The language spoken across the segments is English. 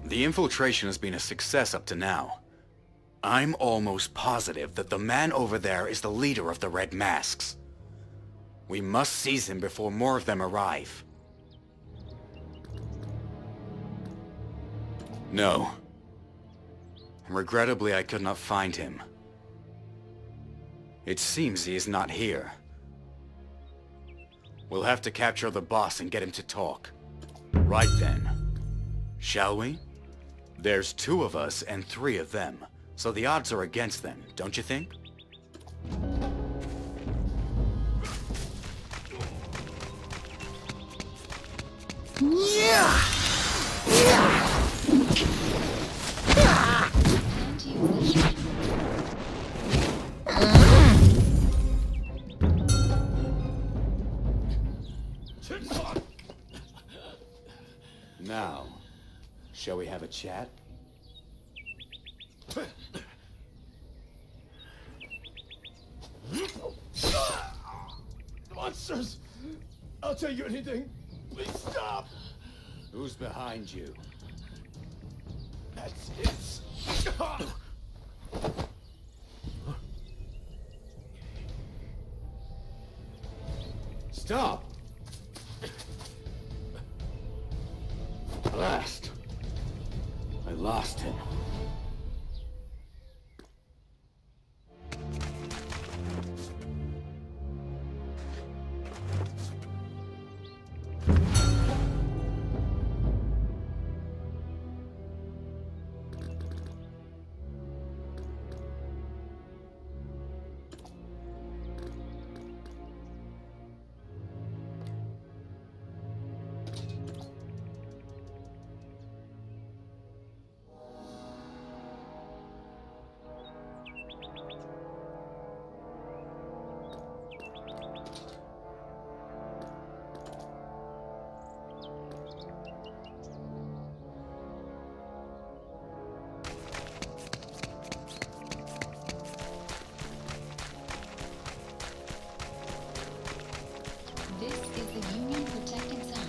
The infiltration has been a success up to now. I'm almost positive that the man over there is the leader of the Red Masks. We must seize him before more of them arrive. No. Regrettably, I could not find him. It seems he is not here. We'll have to capture the boss and get him to talk. Right then. Shall we? There's 2 of us and 3 of them, so the odds are against them, don't you think? Now, shall we have a chat? Monsters! I'll tell you anything. Please stop! Who's behind you? That's it. Stop! Blast! I lost him. This is the Union Protected Zone.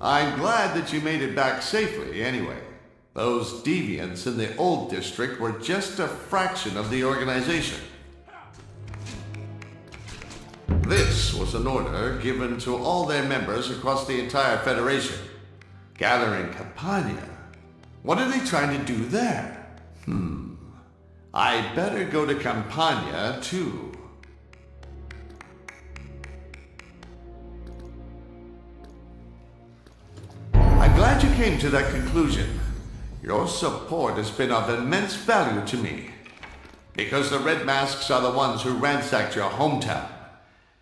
I'm glad that you made it back safely, anyway. Those deviants in the old district were just a fraction of the organization. This was an order given to all their members across the entire Federation. Gathering Campania. What are they trying to do there? I better go to Campania, too. I'm glad you came to that conclusion. Your support has been of immense value to me. Because the Red Masks are the ones who ransacked your hometown.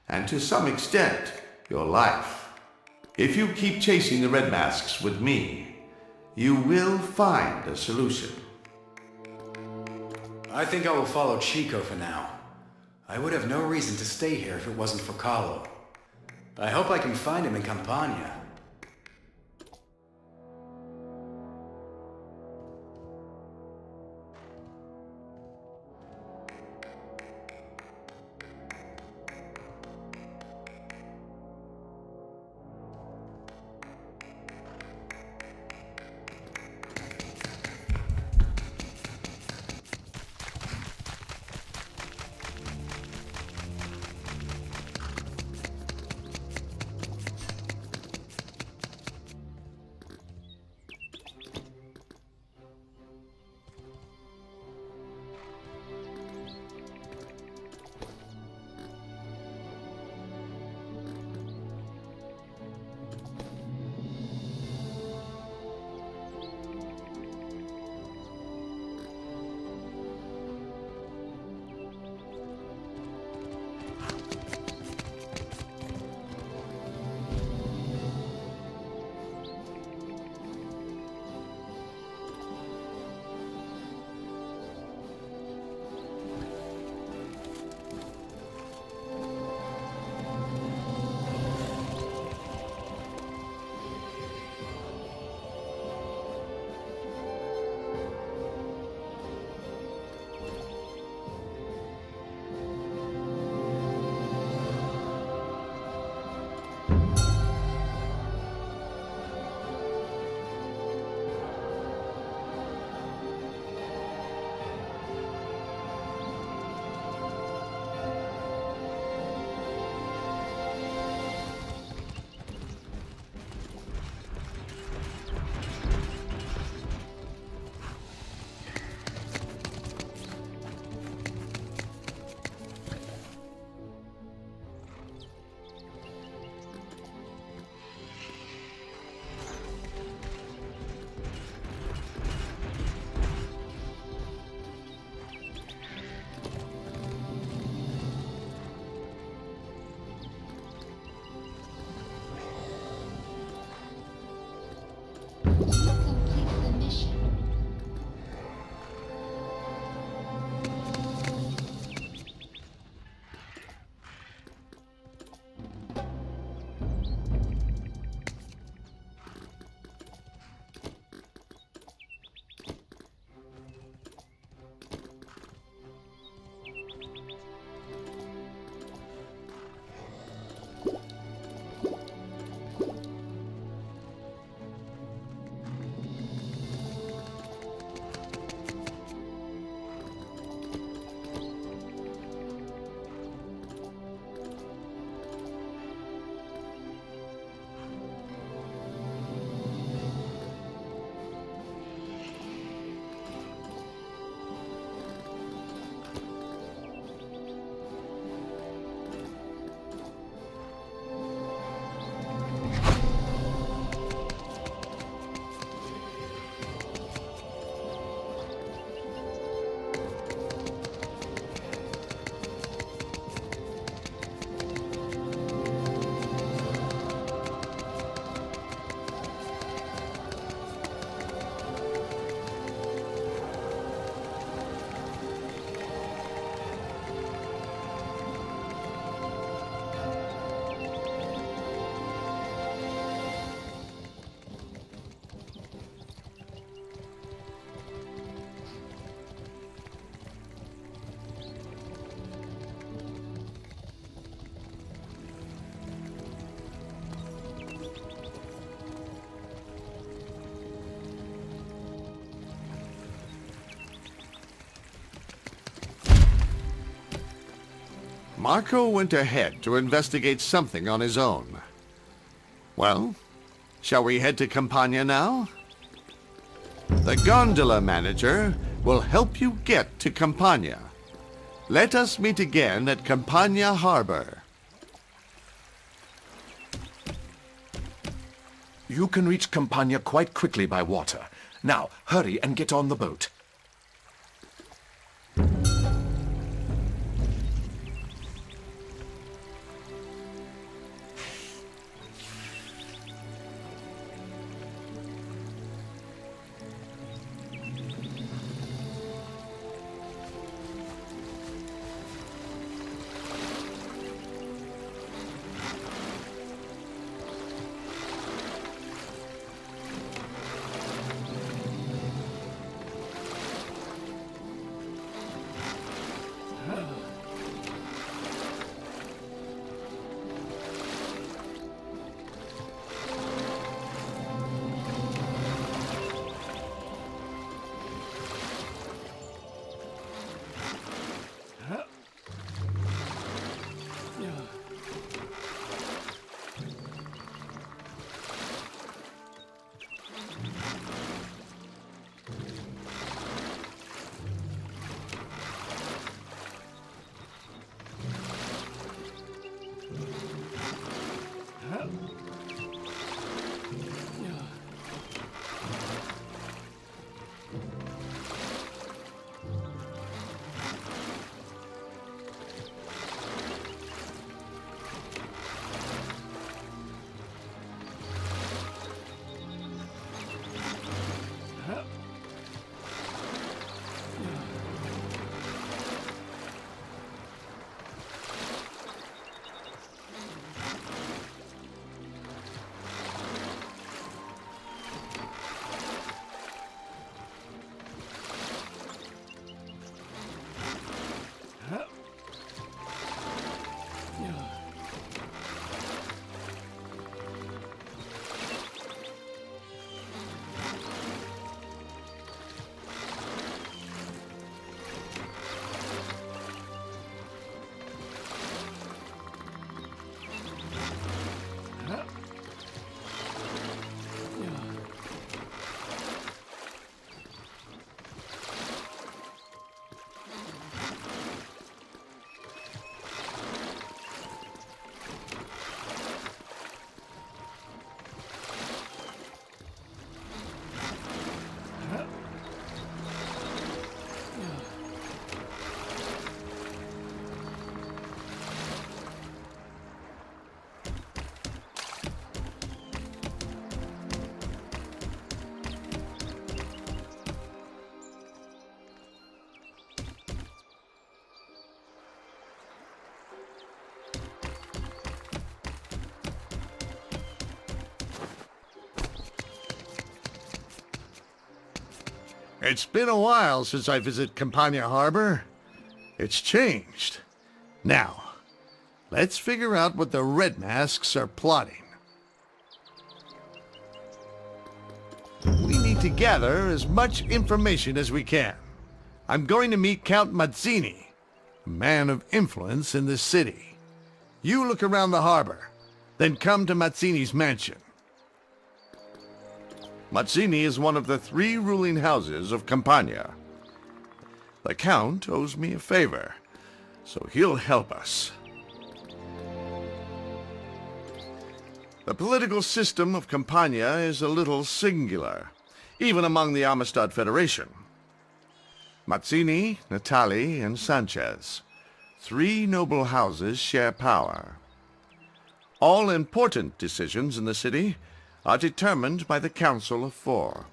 And to some extent, your life. If you keep chasing the Red Masks with me, you will find a solution. I think I will follow Chico for now. I would have no reason to stay here if it wasn't for Carlo. I hope I can find him in Campania. You complete the mission. Marco went ahead to investigate something on his own. Well, shall we head to Campania now? The gondola manager will help you get to Campania. Let us meet again at Campania Harbor. You can reach Campania quite quickly by water. Now, hurry and get on the boat. It's been a while since I visited Campania Harbor. It's changed. Now, let's figure out what the Red Masks are plotting. We need to gather as much information as we can. I'm going to meet Count Mazzini, a man of influence in this city. You look around the harbor, then come to Mazzini's mansion. Mazzini is one of the 3 ruling houses of Campania. The Count owes me a favor, so he'll help us. The political system of Campania is a little singular, even among the Amistad Federation. Mazzini, Natali, and Sanchez, 3 noble houses share power. All important decisions in the city are determined by the Council of 4.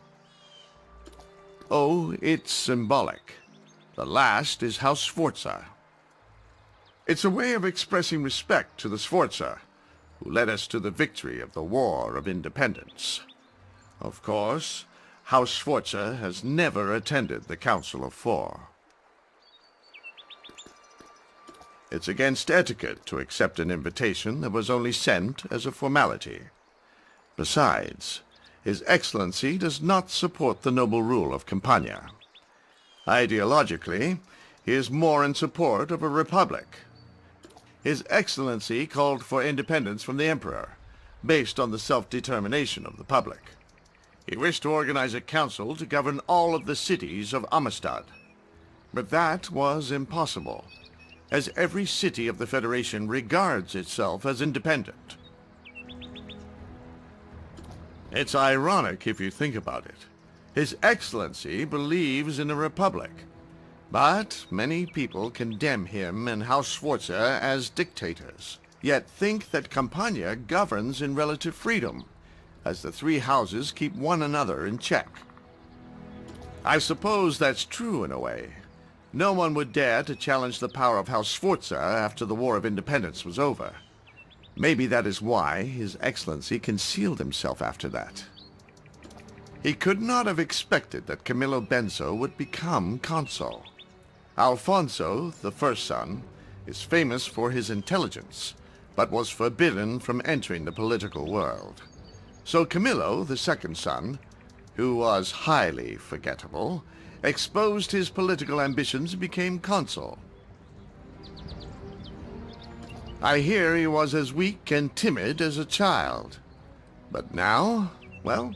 Oh, it's symbolic. The last is House Sforza. It's a way of expressing respect to the Sforza, who led us to the victory of the War of Independence. Of course, House Sforza has never attended the Council of 4. It's against etiquette to accept an invitation that was only sent as a formality. Besides, His Excellency does not support the noble rule of Campania. Ideologically, he is more in support of a republic. His Excellency called for independence from the Emperor, based on the self-determination of the public. He wished to organize a council to govern all of the cities of Amistad. But that was impossible, as every city of the Federation regards itself as independent. It's ironic if you think about it. His Excellency believes in a republic, but many people condemn him and House Sforza as dictators, yet think that Campania governs in relative freedom, as the 3 houses keep one another in check. I suppose that's true in a way. No one would dare to challenge the power of House Sforza after the War of Independence was over. Maybe that is why His Excellency concealed himself after that. He could not have expected that Camillo Benso would become consul. Alfonso, the first son, is famous for his intelligence, but was forbidden from entering the political world. So Camillo, the second son, who was highly forgettable, exposed his political ambitions and became consul. I hear he was as weak and timid as a child. But now, well,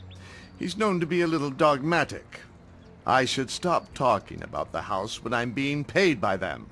he's known to be a little dogmatic. I should stop talking about the house when I'm being paid by them.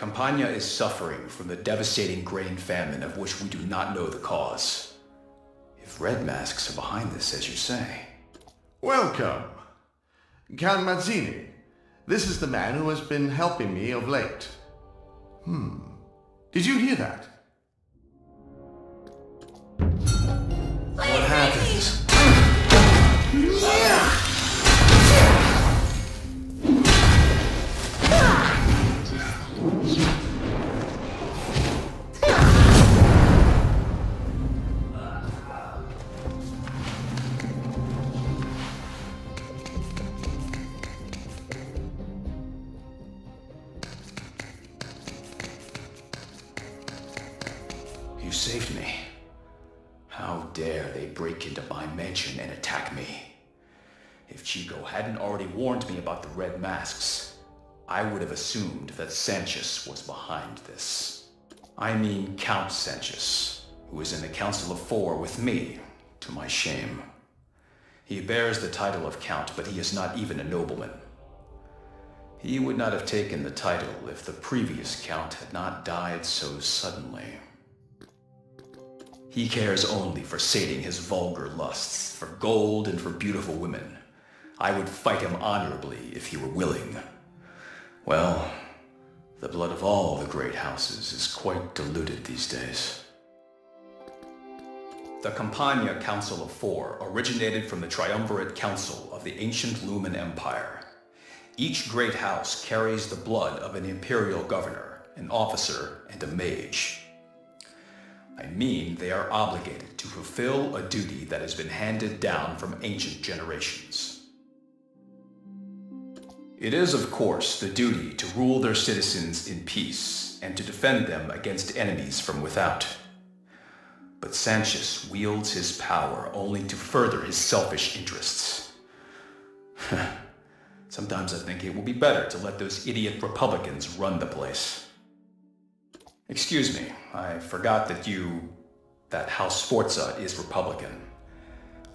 Campania is suffering from the devastating grain famine of which we do not know the cause. If Red Masks are behind this, as you say. Welcome. Count Mazzini. This is the man who has been helping me of late. Did you hear that? What happens? You saved me. How dare they break into my mansion and attack me? If Chico hadn't already warned me about the Red Masks, I would have assumed that Sanchez was behind this. I mean Count Sanchez, who is in the Council of Four with me, to my shame. He bears the title of Count, but he is not even a nobleman. He would not have taken the title if the previous Count had not died so suddenly. He cares only for sating his vulgar lusts, for gold and for beautiful women. I would fight him honorably if he were willing. Well, the blood of all the great houses is quite diluted these days. The Campania Council of Four originated from the triumvirate council of the ancient Lumen Empire. Each great house carries the blood of an imperial governor, an officer, and a mage. I mean, they are obligated to fulfill a duty that has been handed down from ancient generations. It is, of course, the duty to rule their citizens in peace and to defend them against enemies from without. But Sanchez wields his power only to further his selfish interests. Sometimes I think it will be better to let those idiot Republicans run the place. Excuse me, I forgot that House Sforza is Republican.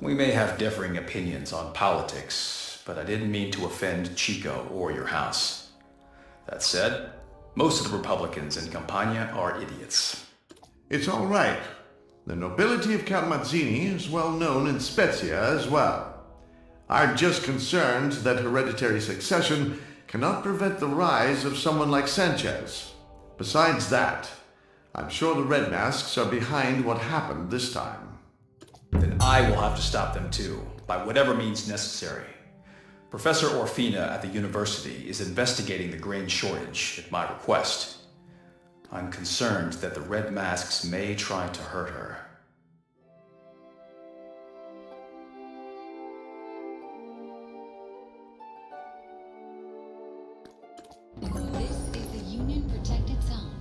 We may have differing opinions on politics, but I didn't mean to offend Chico or your house. That said, most of the Republicans in Campania are idiots. It's all right. The nobility of Count Mazzini is well known in Spezia as well. I'm just concerned that hereditary succession cannot prevent the rise of someone like Sanchez. Besides that, I'm sure the Red Masks are behind what happened this time. Then I will have to stop them too, by whatever means necessary. Professor Orfina at the university is investigating the grain shortage at my request. I'm concerned that the Red Masks may try to hurt her. This is the Union Protected Zone.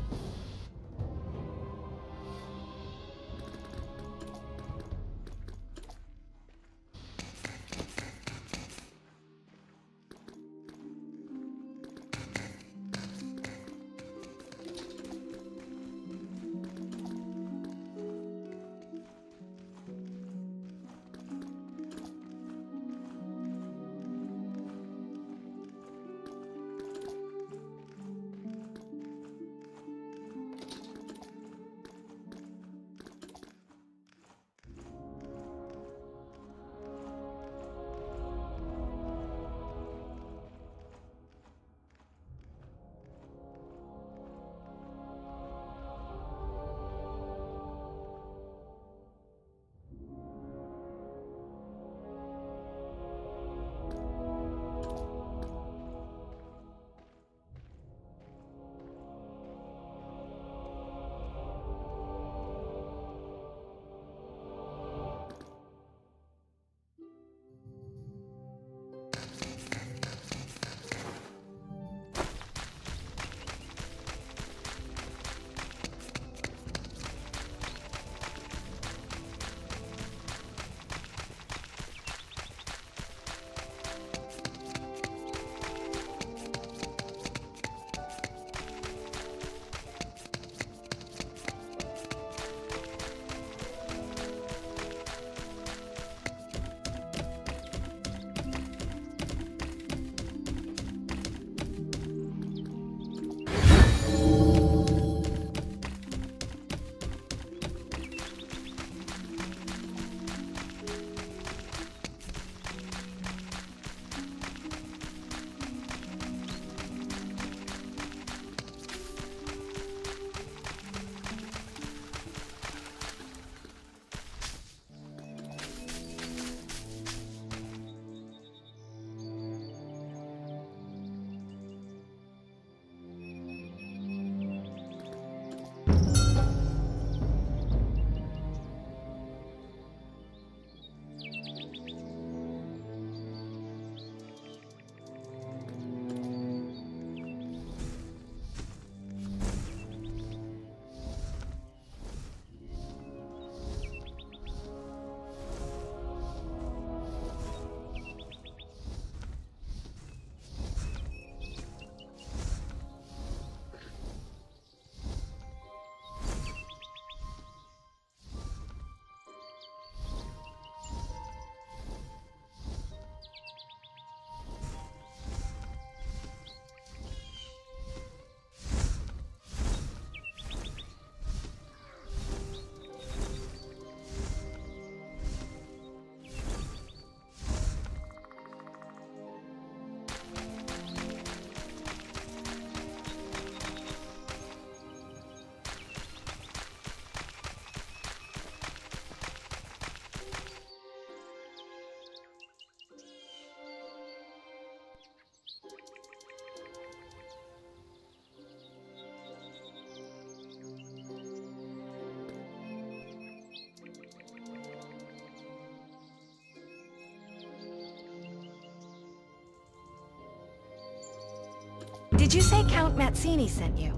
Did you say Count Mazzini sent you?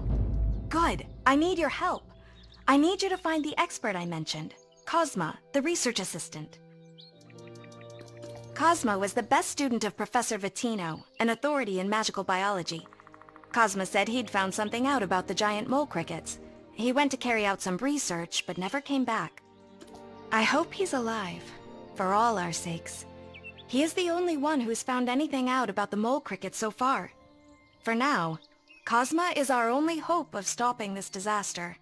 Good. I need your help. I need you to find the expert I mentioned, Cosma, the research assistant. Cosma was the best student of Professor Vittino, an authority in magical biology. Cosma said he'd found something out about the giant mole crickets. He went to carry out some research, but never came back. I hope he's alive, for all our sakes. He is the only one who's found anything out about the mole crickets so far. For now, Cosma is our only hope of stopping this disaster.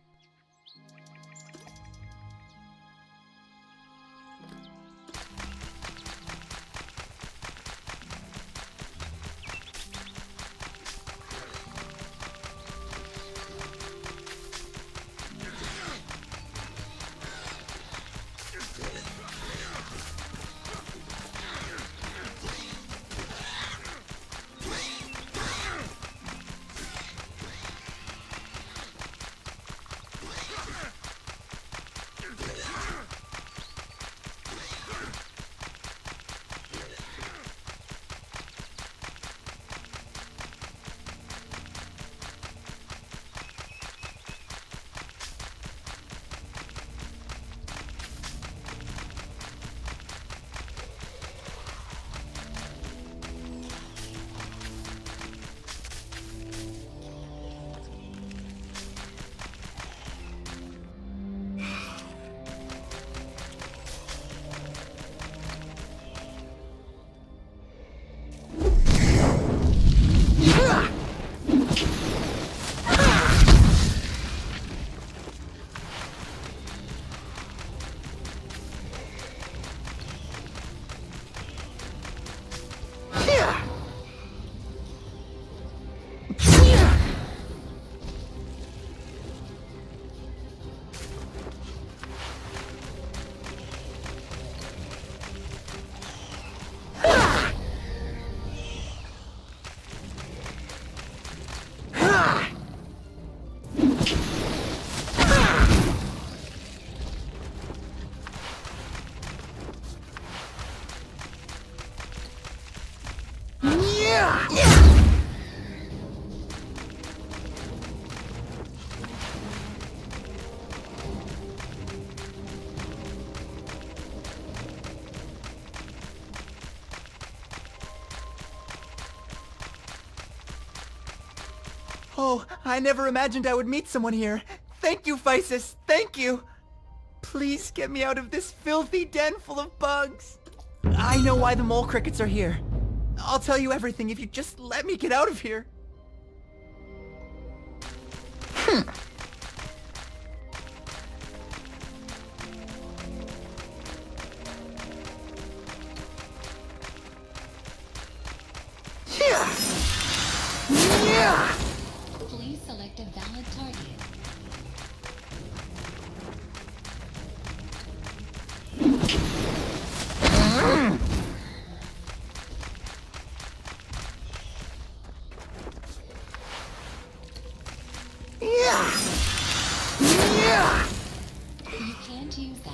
Oh, I never imagined I would meet someone here. Thank you, Physis. Thank you. Please get me out of this filthy den full of bugs. I know why the mole crickets are here. I'll tell you everything if you just let me get out of here. Please select a valid target. You can't use that.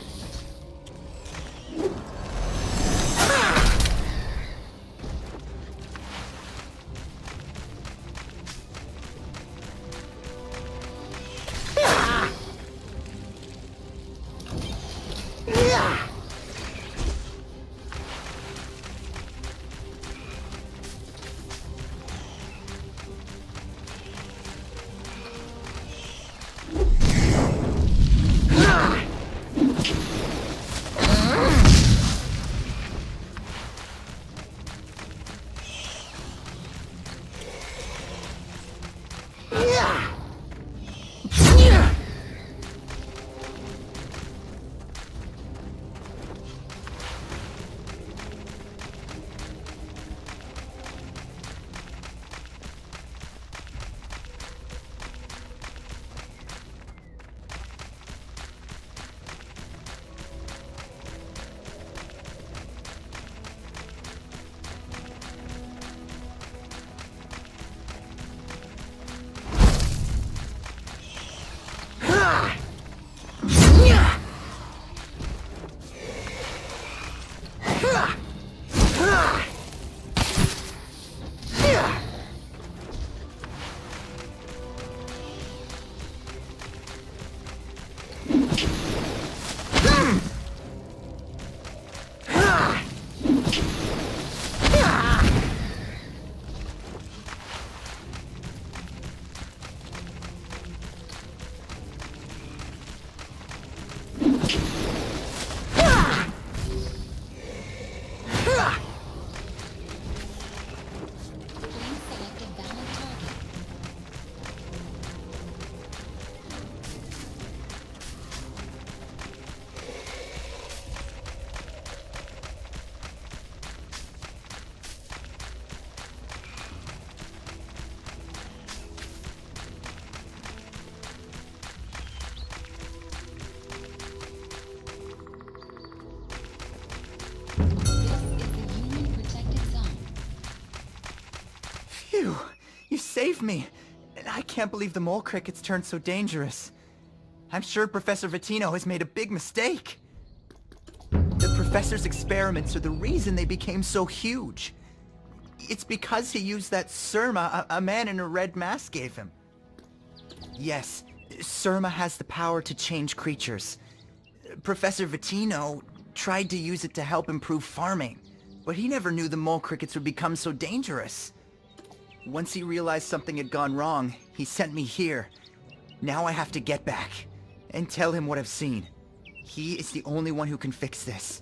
Please select a valid target. This is the Union protected zone. Phew, you saved me. And I can't believe the mole crickets turned so dangerous. I'm sure Professor Vitino has made a big mistake. The professor's experiments are the reason they became so huge. It's because he used that Surma a man in a red mask gave him. Yes, Surma has the power to change creatures. Professor Vitino tried to use it to help improve farming, but he never knew the mole crickets would become so dangerous. Once he realized something had gone wrong, he sent me here. Now I have to get back and tell him what I've seen. He is the only one who can fix this.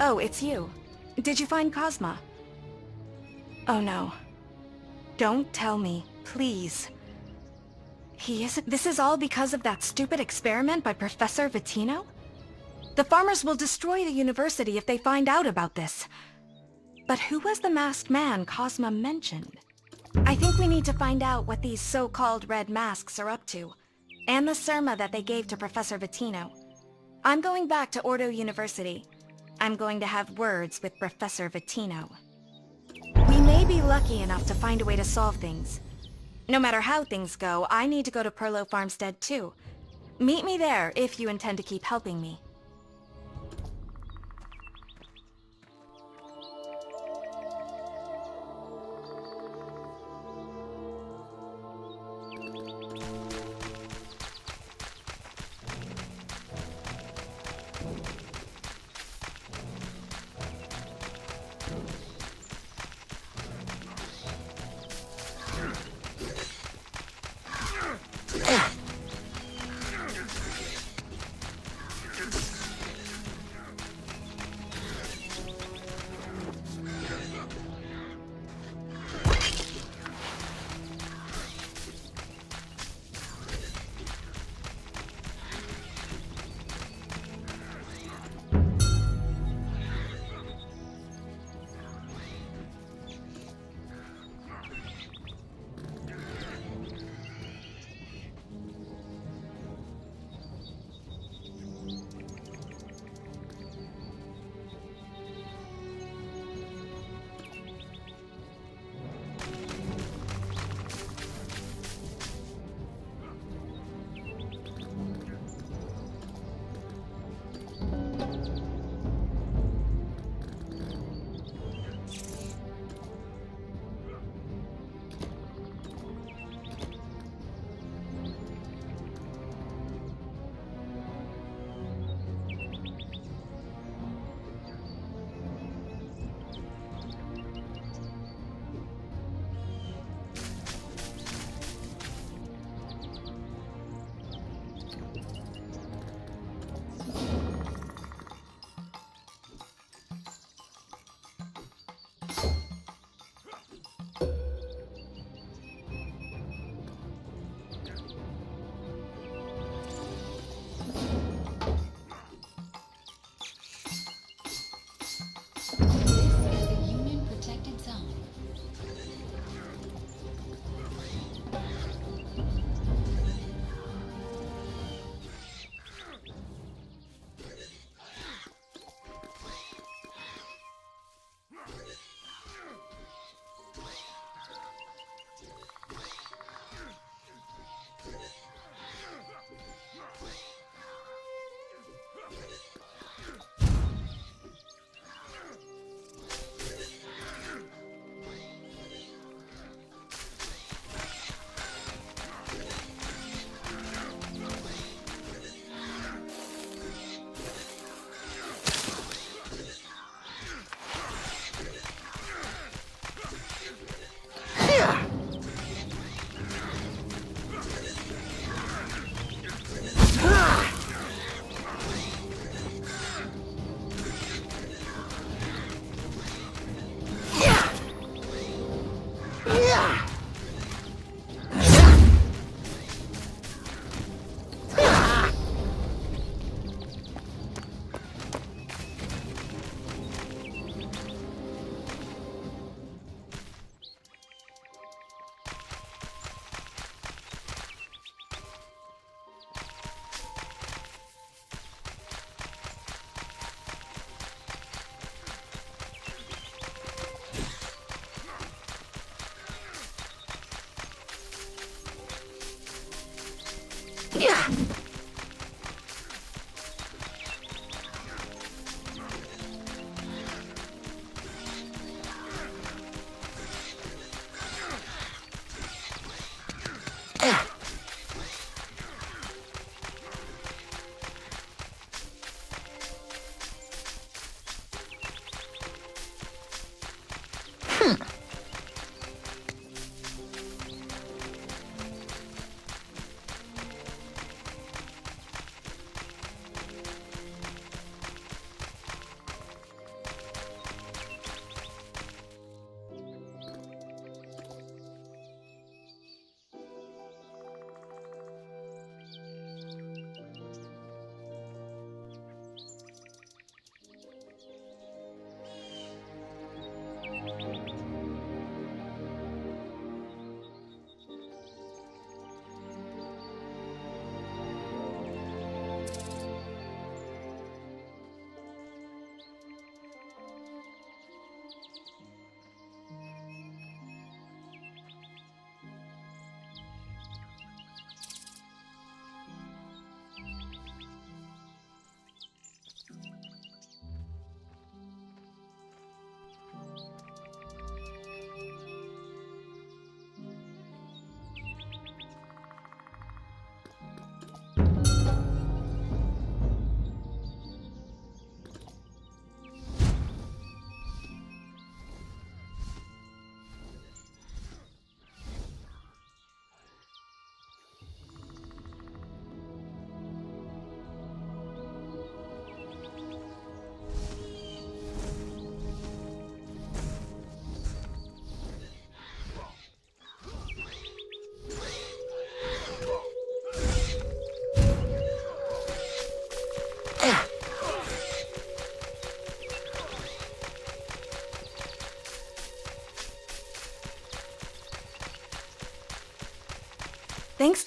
Oh, it's you. Did you find Cosma? Oh no. Don't tell me, please. He isn't... This is all because of that stupid experiment by Professor Vitino? The farmers will destroy the university if they find out about this. But who was the masked man Cosma mentioned? I think we need to find out what these so-called red masks are up to, and the serma that they gave to Professor Vitino. I'm going back to Ordo University. I'm going to have words with Professor Vitino. We may be lucky enough to find a way to solve things. No matter how things go, I need to go to Perlo Farmstead too. Meet me there if you intend to keep helping me.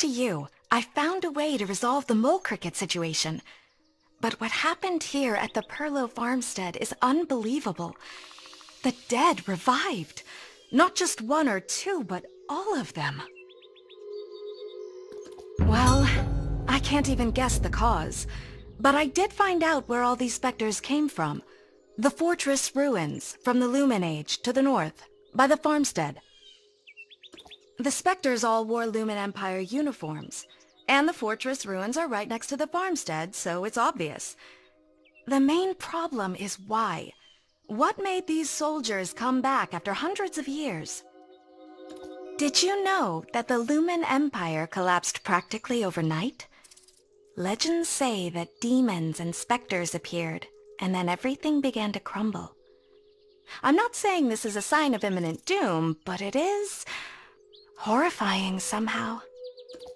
to you, I found a way to resolve the mole cricket situation. But what happened here at the Perlo farmstead is unbelievable. The dead revived. Not just one or two, but all of them. Well, I can't even guess the cause. But I did find out where all these specters came from. The fortress ruins from the Lumen Age to the north, by the farmstead. The specters all wore Lumen Empire uniforms, and the fortress ruins are right next to the farmstead, so it's obvious. The main problem is why. What made these soldiers come back after hundreds of years? Did you know that the Lumen Empire collapsed practically overnight? Legends say that demons and specters appeared, and then everything began to crumble. I'm not saying this is a sign of imminent doom, but it is horrifying somehow.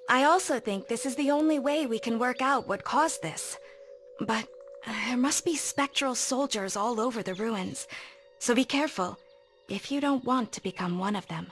I also think this is the only way we can work out what caused this. But there must be spectral soldiers all over the ruins, so be careful if you don't want to become one of them.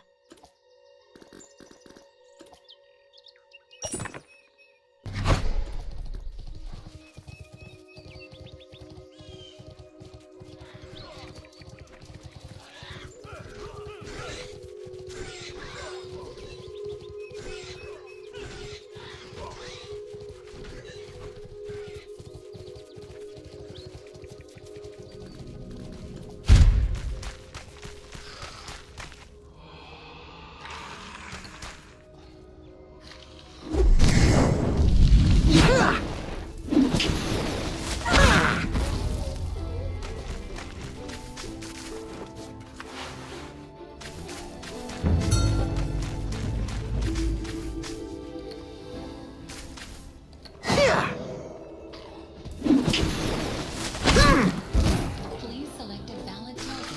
Please select a valid target.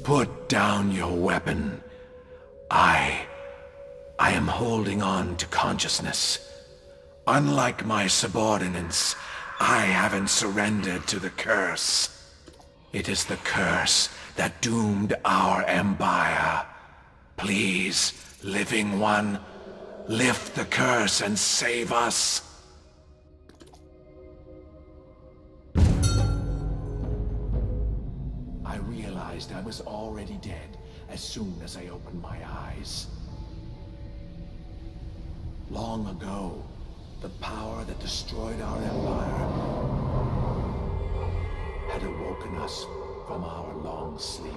Put down your weapon. I am holding on to consciousness. Unlike my subordinates, I haven't surrendered to the curse. It is the curse that doomed our empire. Please, living one, lift the curse and save us. I realized I was already dead as soon as I opened my eyes. Long ago, the power that destroyed our empire had awoken us from our long sleep.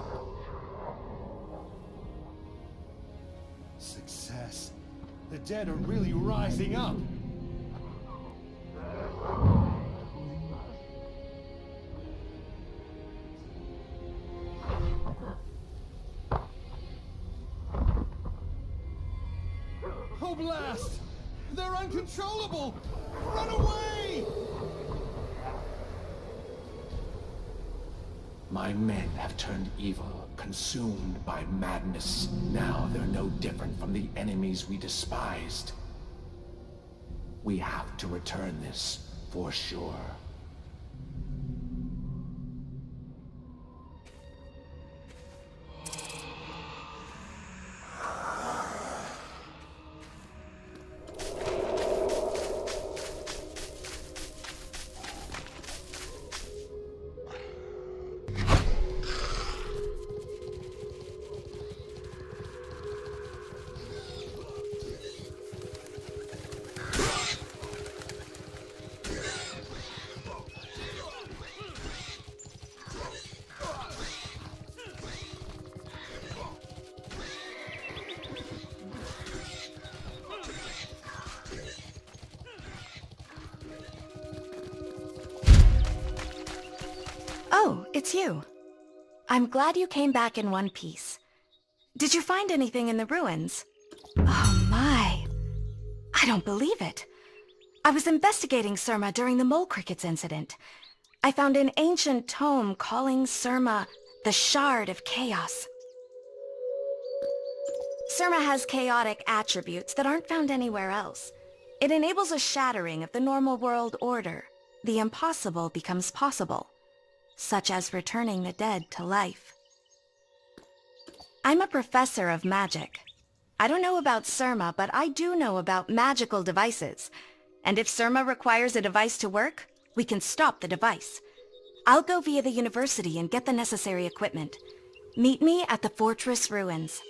Success. The dead are really rising up. Oh, blast! They're uncontrollable! Run away! My men have turned evil, consumed by madness. Now they're no different from the enemies we despised. We have to return this, for sure. Oh, it's you. I'm glad you came back in one piece. Did you find anything in the ruins? Oh my. I don't believe it. I was investigating Surma during the mole crickets incident. I found an ancient tome calling Surma the Shard of Chaos. Surma has chaotic attributes that aren't found anywhere else. It enables a shattering of the normal world order. The impossible becomes possible, such as returning the dead to life. I'm a professor of magic. I don't know about Surma, but I do know about magical devices. And if Surma requires a device to work, we can stop the device. I'll go via the university and get the necessary equipment. Meet me at the fortress ruins.